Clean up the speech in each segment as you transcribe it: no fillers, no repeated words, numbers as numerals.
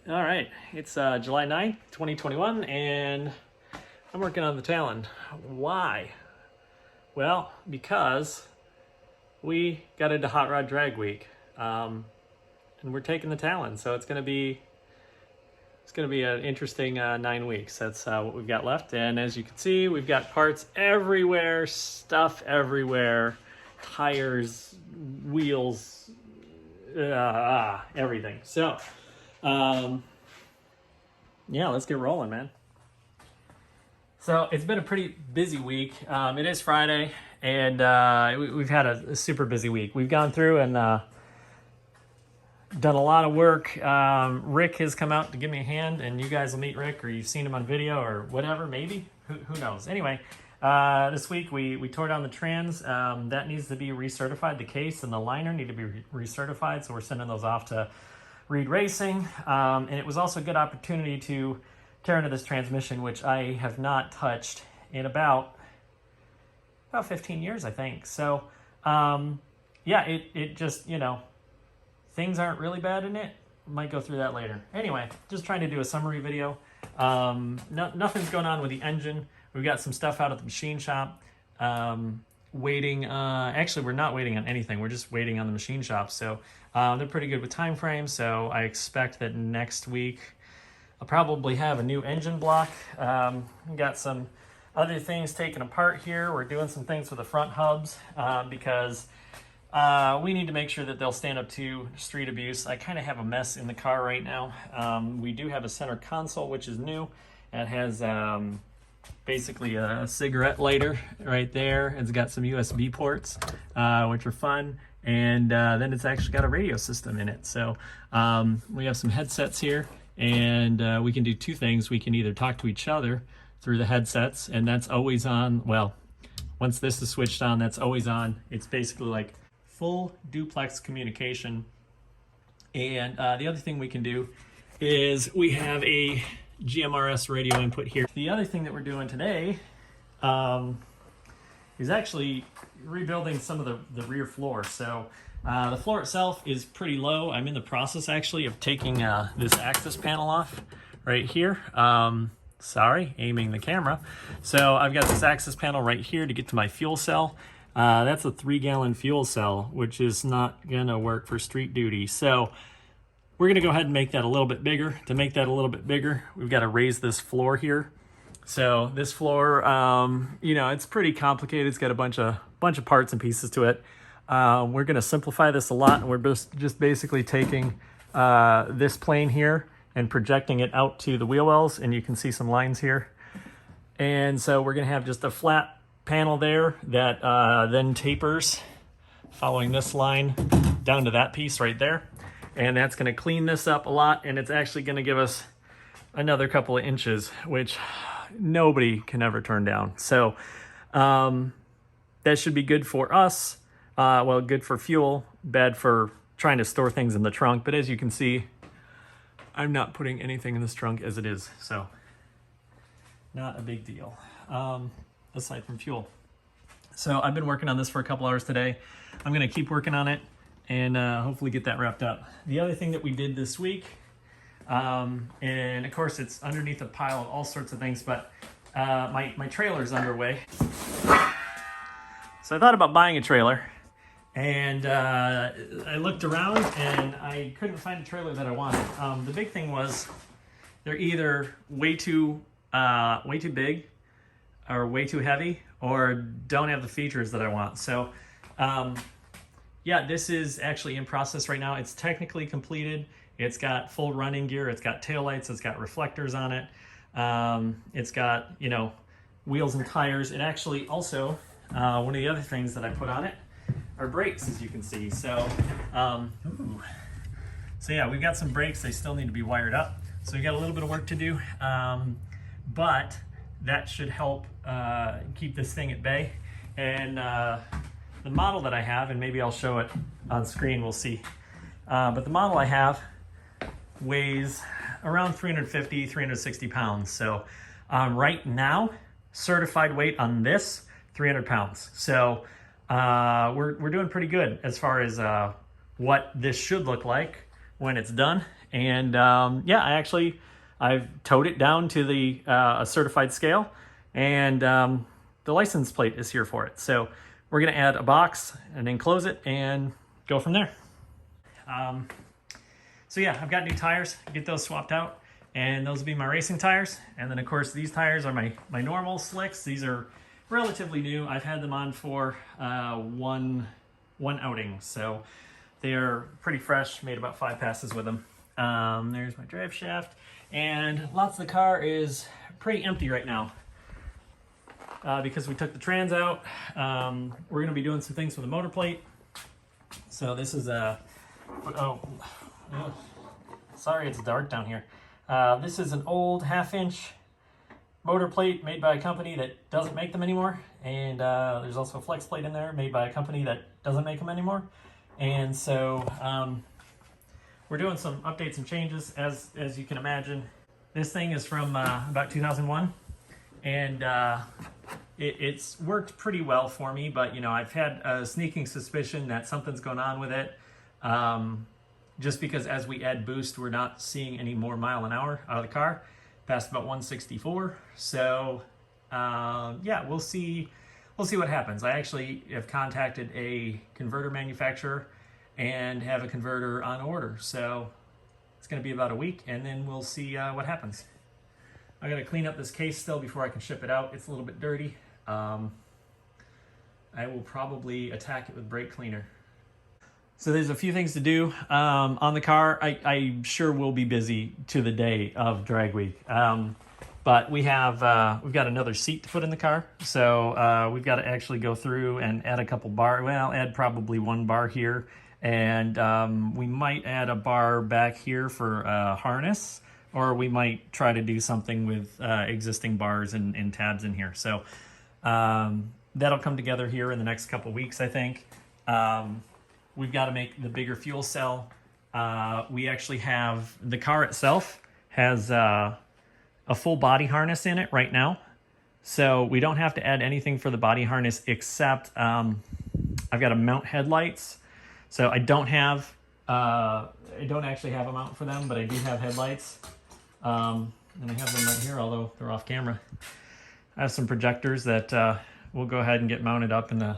All right, it's July 9th, 2021, and I'm working on the Talon. Why? Well, because we got into Hot Rod Drag Week, and we're taking the Talon, so it's gonna be an interesting 9 weeks. That's what we've got left, and as you can see, we've got parts everywhere, stuff everywhere, tires, wheels, everything. So. Yeah, let's get rolling, man. So it's been a pretty busy week. It is Friday, and we've had a super busy week. We've gone through and done a lot of work. Rick has come out to give me a hand, and you guys will meet Rick, or you've seen him on video or whatever, maybe. Who knows? Anyway, this week we tore down the trans. That needs to be recertified. The case and the liner need to be recertified, so we're sending those off to RWD Racing, and it was also a good opportunity to tear into this transmission, which I have not touched in about 15 years, I think. So, yeah, it just, things aren't really bad in it. Might go through that later. Anyway, just trying to do a summary video. Nothing's going on with the engine. We've got some stuff out at the machine shop. Waiting, actually we're not waiting on anything, we're just waiting on the machine shop, so they're pretty good with time frames, so I expect that next week I'll probably have a new engine block. Got some other things taken apart here. We're doing some things with the front hubs because we need to make sure that they'll stand up to street abuse. I kind of have a mess in the car right now. We do have a center console, which is new. It has basically a cigarette lighter right there. It's got some USB ports, which are fun, and then it's actually got a radio system in it. So we have some headsets here, and we can do two things. We can either talk to each other through the headsets, and that's always on. Well, once this is switched on, that's always on. It's basically like full duplex communication. And the other thing we can do is we have a GMRS radio input here. The other thing that we're doing today is actually rebuilding some of the rear floor. So the floor itself is pretty low. I'm in the process actually of taking this access panel off right here. Sorry, aiming the camera. So I've got this access panel right here to get to my fuel cell. That's a 3-gallon fuel cell, which is not gonna work for street duty. So we're gonna go ahead and make that a little bit bigger. To make that a little bit bigger, we've got to raise this floor here. So this floor, it's pretty complicated. It's got a bunch of parts and pieces to it. We're gonna simplify this a lot, and we're just basically taking this plane here and projecting it out to the wheel wells, and you can see some lines here. And so we're gonna have just a flat panel there that then tapers following this line down to that piece right there. And that's going to clean this up a lot, and it's actually going to give us another couple of inches, which nobody can ever turn down. So that should be good for us. Well, good for fuel, bad for trying to store things in the trunk. But as you can see, I'm not putting anything in this trunk as it is, so not a big deal, aside from fuel. So I've been working on this for a couple hours today. I'm going to keep working on it and hopefully get that wrapped up. The other thing that we did this week, and of course it's underneath a pile of all sorts of things, but my trailer's underway. So I thought about buying a trailer, and I looked around and I couldn't find a trailer that I wanted. The big thing was they're either way too big or way too heavy, or don't have the features that I want. So yeah, this is actually in process right now. It's technically completed. It's got full running gear. It's got taillights. It's got reflectors on it. It's got, wheels and tires. It actually also, one of the other things that I put on it are brakes, as you can see. So, so yeah, we've got some brakes. They still need to be wired up. So we got a little bit of work to do, but that should help keep this thing at bay. And the model that I have, and maybe I'll show it on screen, we'll see. But the model I have weighs around 350, 360 pounds. So right now, certified weight on this, 300 pounds. So we're doing pretty good as far as what this should look like when it's done. And yeah, I've towed it down to the a certified scale, and the license plate is here for it. So we're gonna add a box and then close it and go from there. So yeah, I've got new tires, get those swapped out, and those will be my racing tires. And then of course these tires are my normal slicks. These are relatively new. I've had them on for one outing, so they are pretty fresh, made about 5 passes with them. There's my drive shaft, and lots of the car is pretty empty right now because we took the trans out. We're gonna be doing some things with the motor plate. So this is a, sorry it's dark down here. This is an old 1/2-inch motor plate made by a company that doesn't make them anymore. And there's also a flex plate in there made by a company that doesn't make them anymore. And so we're doing some updates and changes, as you can imagine. This thing is from about 2001, and it's worked pretty well for me, but you know, I've had a sneaking suspicion that something's going on with it. Just because as we add boost, we're not seeing any more mile an hour out of the car, past about 164. So yeah, we'll see what happens. I actually have contacted a converter manufacturer and have a converter on order. So it's going to be about a week, and then we'll see what happens. I got to clean up this case still before I can ship it out. It's a little bit dirty. I will probably attack it with brake cleaner. So there's a few things to do on the car. I sure will be busy to the day of drag week. But we've got another seat to put in the car. So we've got to actually go through and add a couple bar. Well, add probably 1 bar here. And we might add a bar back here for harness, or we might try to do something with existing bars and tabs in here. So that'll come together here in the next couple weeks, I think. We've got to make the bigger fuel cell. We actually have, the car itself has a full body harness in it right now. So we don't have to add anything for the body harness except I've got to mount headlights. So I don't actually have a mount for them, but I do have headlights. And I have them right here, although they're off camera. I have some projectors that we'll go ahead and get mounted up in the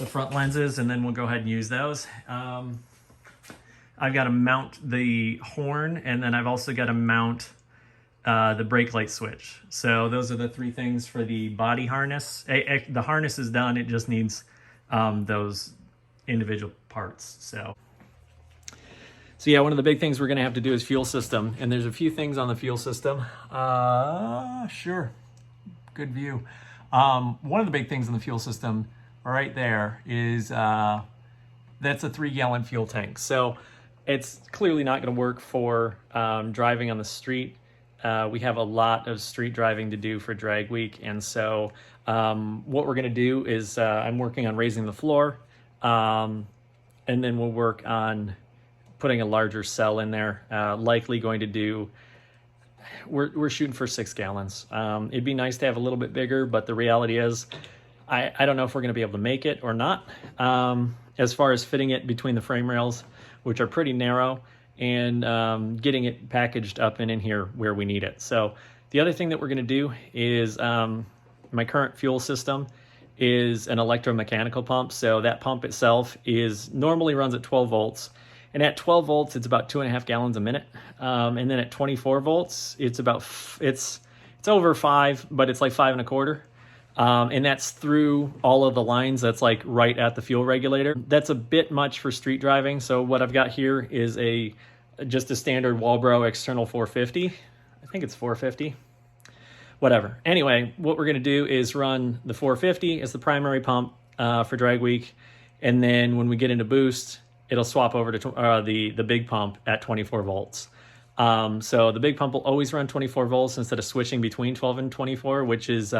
front lenses, and then we'll go ahead and use those. I've got to mount the horn, and then I've also got to mount the brake light switch. So those are the 3 things for the body harness. The harness is done, it just needs those individual parts. So yeah, one of the big things we're gonna have to do is fuel system, and there's a few things on the fuel system. Sure, good view. One of the big things on the fuel system right there is that's a 3-gallon fuel tank. So it's clearly not going to work for driving on the street. We have a lot of street driving to do for drag week, and so what we're going to do is I'm working on raising the floor, and then we'll work on putting a larger cell in there. Likely going to do, we're shooting for 6 gallons. It'd be nice to have a little bit bigger, but the reality is I don't know if we're going to be able to make it or not. As far as fitting it between the frame rails, which are pretty narrow, and getting it packaged up and in here where we need it. So the other thing that we're going to do is my current fuel system is an electromechanical pump. So that pump itself normally runs at 12 volts. And at 12 volts, it's about 2.5 gallons a minute. And then at 24 volts, it's over 5, but it's like 5.25. And that's through all of the lines. That's like right at the fuel regulator. That's a bit much for street driving. So what I've got here is just a standard Walbro external 450. I think it's 450. Whatever. Anyway, what we're going to do is run the 450 as the primary pump for drag week. And then when we get into boost, it'll swap over to the big pump at 24 volts. So the big pump will always run 24 volts instead of switching between 12 and 24, which is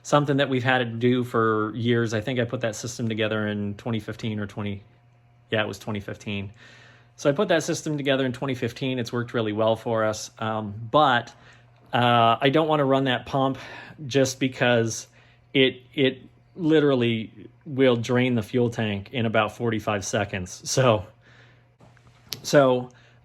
something that we've had to do for years. I think I put that system together in 2015 it was 2015. So I put that system together in 2015. It's worked really well for us. But I don't want to run that pump just because it literally will drain the fuel tank in about 45 seconds. So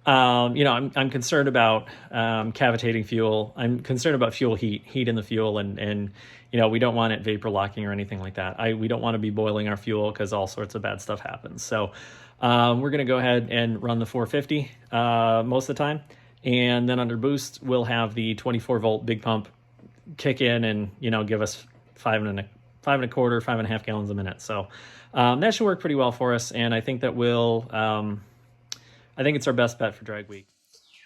You know, I'm concerned about cavitating fuel. I'm concerned about fuel heat in the fuel, and you know, we don't want it vapor locking or anything like that. We don't want to be boiling our fuel because all sorts of bad stuff happens. So we're going to go ahead and run the 450 most of the time, and then under boost we'll have the 24-volt big pump kick in and, you know, give us 5.25 gallons a minute. So that should work pretty well for us, and I think that will. I think it's our best bet for drag week.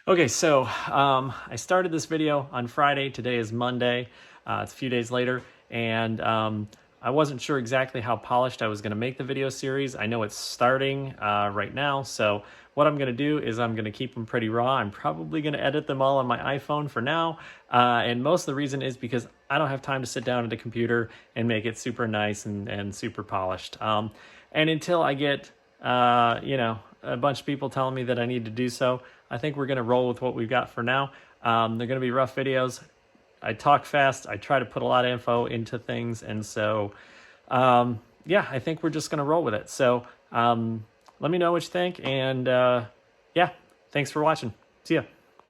Okay, so I started this video on Friday. Today is Monday. It's a few days later, and I wasn't sure exactly how polished I was going to make the video series. I know it's starting right now, so what I'm going to do is I'm going to keep them pretty raw. I'm probably going to edit them all on my iPhone for now, and most of the reason is because I don't have time to sit down at a computer and make it super nice and super polished. And until I get, you know, a bunch of people telling me that I need to do so, I think we're going to roll with what we've got for now. They're going to be rough videos. I talk fast. I try to put a lot of info into things. And so, yeah, I think we're just going to roll with it. So let me know what you think. And yeah, thanks for watching. See ya.